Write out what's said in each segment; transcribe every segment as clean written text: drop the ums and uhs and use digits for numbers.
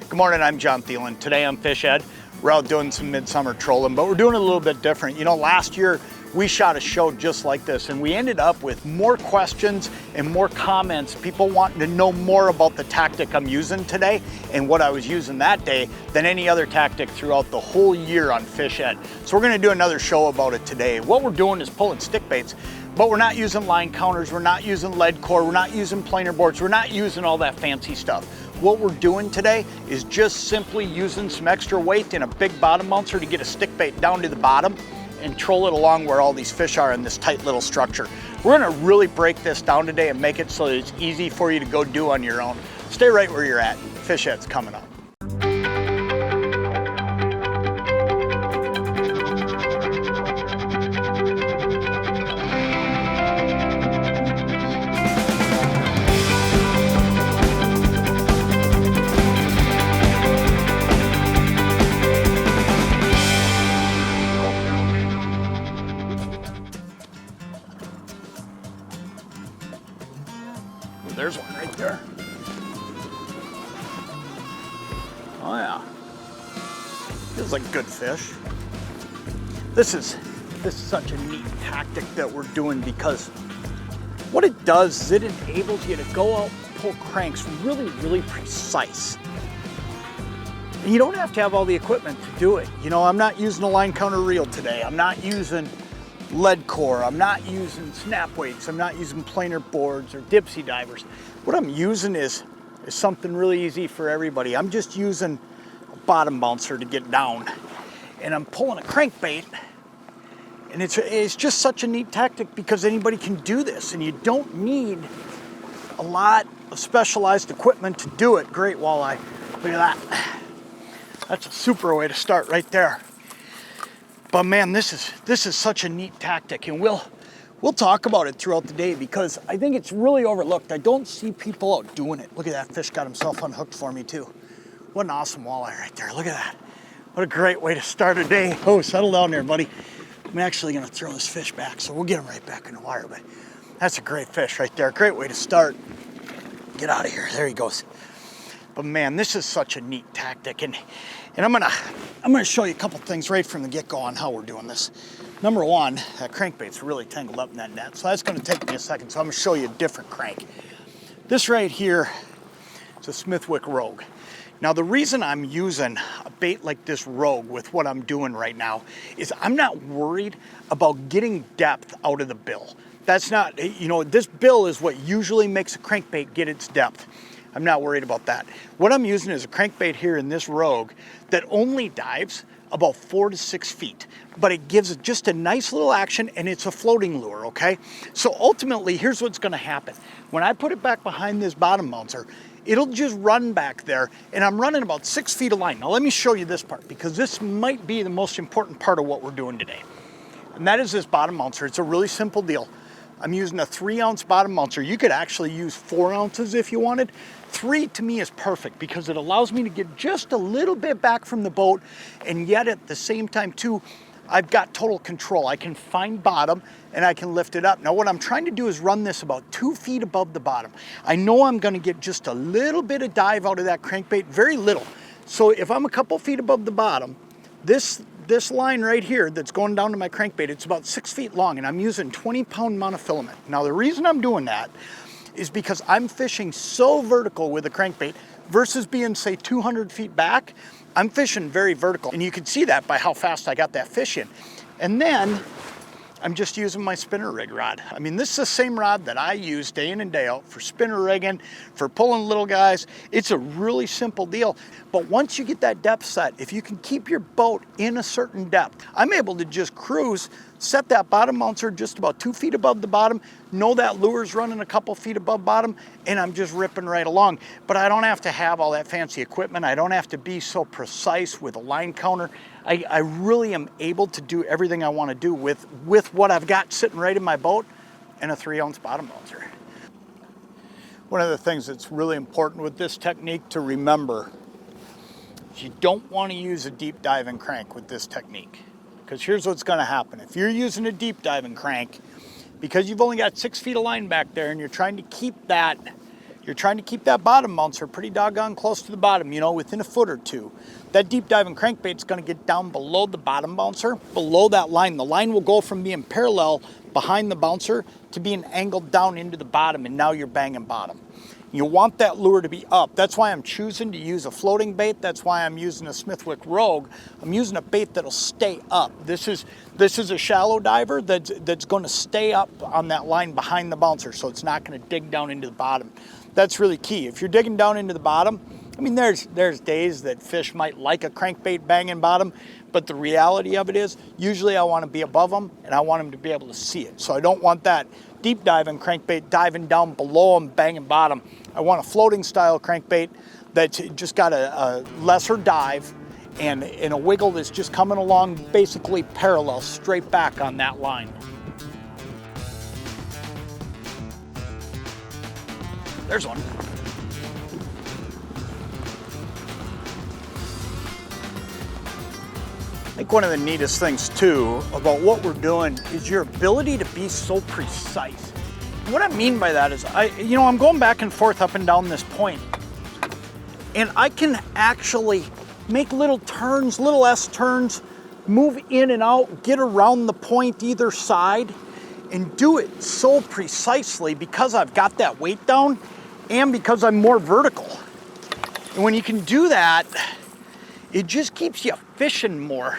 Good morning, I'm John Thielen. Today on Fish Ed, we're out doing some midsummer trolling, but we're doing it a little bit different. You know, last year we shot a show just like this and we ended up with more questions and more comments, people wanting to know more about the tactic I'm using today and what I was using that day than any other tactic throughout the whole year on Fish Ed. So we're gonna do another show about it today. What we're doing is pulling stick baits, but we're not using line counters, we're not using lead core, we're not using planer boards, we're not using all that fancy stuff. What we're doing today is just simply using some extra weight in a big bottom bouncer to get a stick bait down to the bottom and troll it along where all these fish are in this tight little structure. We're gonna really break this down today and make it so that it's easy for you to go do on your own. Stay right where you're at. Fish Ed's coming up. There's one right there. Oh yeah. Feels like good fish. This is such a neat tactic that we're doing because what it does is it enables you to go out and pull cranks really precise. And you don't have to have all the equipment to do it. You know, I'm not using a line counter reel today. I'm not using lead core, I'm not using snap weights, I'm not using planer boards or dipsy divers. What I'm using is something really easy for everybody. I'm just using a bottom bouncer to get down and I'm pulling a crankbait, and it's just such a neat tactic because anybody can do this and you don't need a lot of specialized equipment to do it. Great walleye, look at that. That's a super way to start right there. But man, this is such a neat tactic, and we'll talk about it throughout the day because I think it's really overlooked. I don't see people out doing it. Look at that fish, got himself unhooked for me too. What an awesome walleye right there. Look at that. What a great way to start a day. Oh, settle down there, buddy. I'm actually gonna throw this fish back, so we'll get him right back in the water, but that's a great fish right there. Great way to start. Get out of here, there he goes. But man, this is such a neat tactic, and I'm gonna show you a couple things right from the get-go on how we're doing this. Number one, that crankbait's really tangled up in that net, so that's gonna take me a second, so I'm gonna show you a different crank. This right here is a Smithwick Rogue. Now the reason I'm using a bait like this Rogue with what I'm doing right now is I'm not worried about getting depth out of the bill. That's not, you know, this bill is what usually makes a crankbait get its depth. I'm not worried about that. What I'm using is a crankbait here in this Rogue that only dives about 4 to 6 feet, but it gives just a nice little action and it's a floating lure, okay? So ultimately, here's what's gonna happen. When I put it back behind this bottom bouncer, it'll just run back there and I'm running about 6 feet of line. Now let me show you this part because this might be the most important part of what we're doing today. And that is this bottom bouncer. It's a really simple deal. I'm using a 3-ounce bottom bouncer. You could actually use 4 ounces if you wanted. 3 to me is perfect because it allows me to get just a little bit back from the boat, and yet at the same time too, I've got total control. I can find bottom and I can lift it up. Now what I'm trying to do is run this about 2 feet above the bottom. I know I'm gonna get just a little bit of dive out of that crankbait, very little. So if I'm a couple feet above the bottom, this line right here that's going down to my crankbait, it's about 6 feet long and I'm using 20-pound monofilament. Now the reason I'm doing that is because I'm fishing so vertical with a crankbait versus being say 200 feet back, I'm fishing very vertical. And you can see that by how fast I got that fish in. And then I'm just using my spinner rig rod. I mean, this is the same rod that I use day in and day out for spinner rigging, for pulling little guys. It's a really simple deal. But once you get that depth set, if you can keep your boat in a certain depth, I'm able to just cruise, set that bottom bouncer just about 2 feet above the bottom, know that lure's running a couple feet above bottom, and I'm just ripping right along. But I don't have to have all that fancy equipment. I don't have to be so precise with a line counter. I really am able to do everything I want to do with what I've got sitting right in my boat and a 3-ounce bottom bouncer. One of the things that's really important with this technique to remember is you don't want to use a deep diving crank with this technique. Because here's what's going to happen. If you're using a deep diving crank, because you've only got 6 feet of line back there and you're trying to keep that You're trying to keep that bottom bouncer pretty doggone close to the bottom, you know, within a foot or two. That deep diving crankbait's gonna get down below the bottom bouncer, below that line. The line will go from being parallel behind the bouncer to being angled down into the bottom, and now you're banging bottom. You want that lure to be up. That's why I'm choosing to use a floating bait. That's why I'm using a Smithwick Rogue. I'm using a bait that'll stay up. This is a shallow diver that's gonna stay up on that line behind the bouncer, so it's not gonna dig down into the bottom. That's really key. If you're digging down into the bottom, I mean, there's days that fish might like a crankbait banging bottom, but the reality of it is, usually I want to be above them and I want them to be able to see it. So I don't want that deep diving crankbait diving down below them, banging bottom. I want a floating style crankbait that's just got a lesser dive and a wiggle that's just coming along basically parallel, straight back on that line. There's one. I think one of the neatest things too about what we're doing is your ability to be so precise. What I mean by that is I'm going back and forth up and down this point, and I can actually make little turns, little S turns, move in and out, get around the point either side, and do it so precisely because I've got that weight down and because I'm more vertical. And when you can do that, it just keeps you fishing more.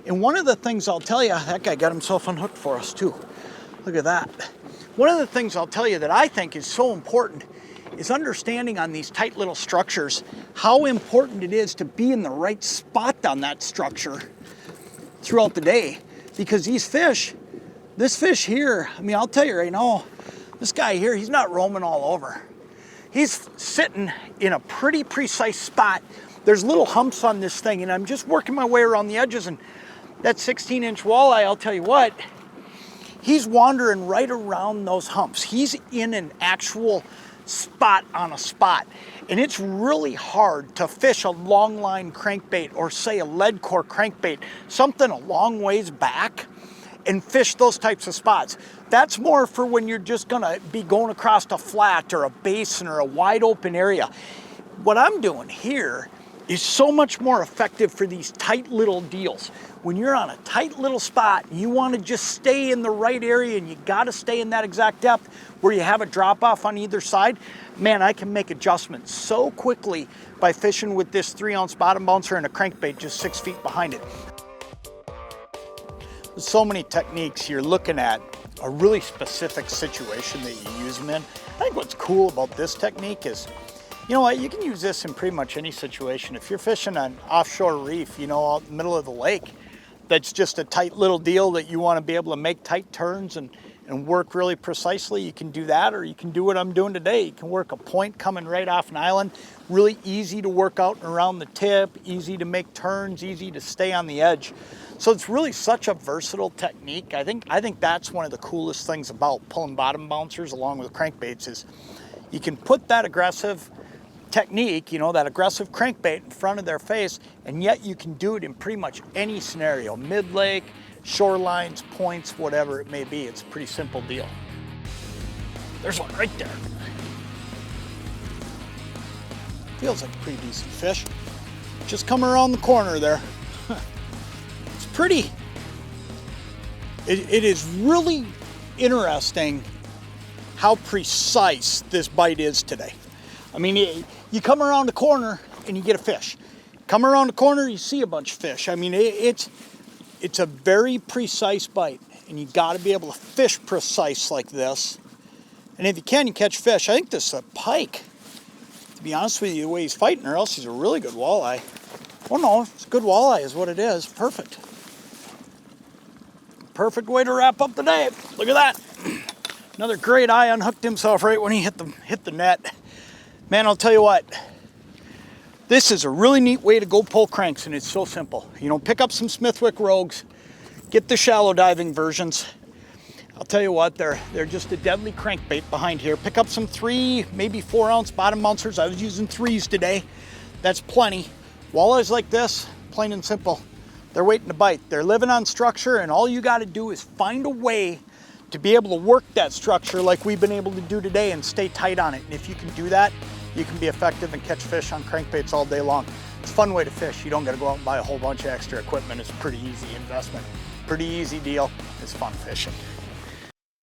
And one of the things I'll tell you, that guy got himself unhooked for us too. Look at that. One of the things I'll tell you that I think is so important is understanding on these tight little structures how important it is to be in the right spot on that structure throughout the day. Because these fish, this fish here, I mean, I'll tell you right now, this guy here, he's not roaming all over. He's sitting in a pretty precise spot. There's little humps on this thing, and I'm just working my way around the edges, and that 16-inch walleye, I'll tell you what, he's wandering right around those humps. He's in an actual spot on a spot. And it's really hard to fish a long line crankbait or say a lead core crankbait, something a long ways back, and fish those types of spots. That's more for when you're just gonna be going across a flat or a basin or a wide open area. What I'm doing here is so much more effective for these tight little deals. When you're on a tight little spot, you want to just stay in the right area, and you got to stay in that exact depth where you have a drop off on either side. Man, I can make adjustments so quickly by fishing with this 3-ounce bottom bouncer and a crankbait just 6 feet behind it. There's so many techniques. You're looking at a really specific situation that you use them in. I think what's cool about this technique is, you know what, you can use this in pretty much any situation. If you're fishing an offshore reef, you know, out in the middle of the lake, that's just a tight little deal that you want to be able to make tight turns and work really precisely, you can do that, or you can do what I'm doing today. You can work a point coming right off an island, really easy to work out and around the tip, easy to make turns, easy to stay on the edge. So it's really such a versatile technique. I think that's one of the coolest things about pulling bottom bouncers along with crankbaits is you can put that aggressive technique, you know, that aggressive crankbait in front of their face, and yet you can do it in pretty much any scenario, mid-lake, shorelines, points, whatever it may be. It's a pretty simple deal. There's one right there. Feels like a pretty decent fish. Just come around the corner there. It's pretty. It is really interesting how precise this bite is today. I mean, you come around the corner and you get a fish. Come around the corner, you see a bunch of fish. I mean, it's a very precise bite, and you got to be able to fish precise like this. And if you can, you catch fish. I think this is a pike, to be honest with you, the way he's fighting, or else he's a really good walleye. Oh no, it's a good walleye is what it is. Perfect. Perfect way to wrap up the day. Look at that. Another great eye unhooked himself right when he hit the net. Man, I'll tell you what, this is a really neat way to go pull cranks, and it's so simple. You know, pick up some Smithwick Rogues, get the shallow diving versions. I'll tell you what, they're just a deadly crankbait behind here. Pick up some 3, maybe 4-ounce bottom bouncers. I was using 3s today. That's plenty. Walleyes like this, plain and simple, they're waiting to bite. They're living on structure, and all you got to do is find a way to be able to work that structure like we've been able to do today and stay tight on it. And if you can do that, you can be effective and catch fish on crankbaits all day long. It's a fun way to fish. You don't got to go out and buy a whole bunch of extra equipment. It's a pretty easy investment. Pretty easy deal. It's fun fishing.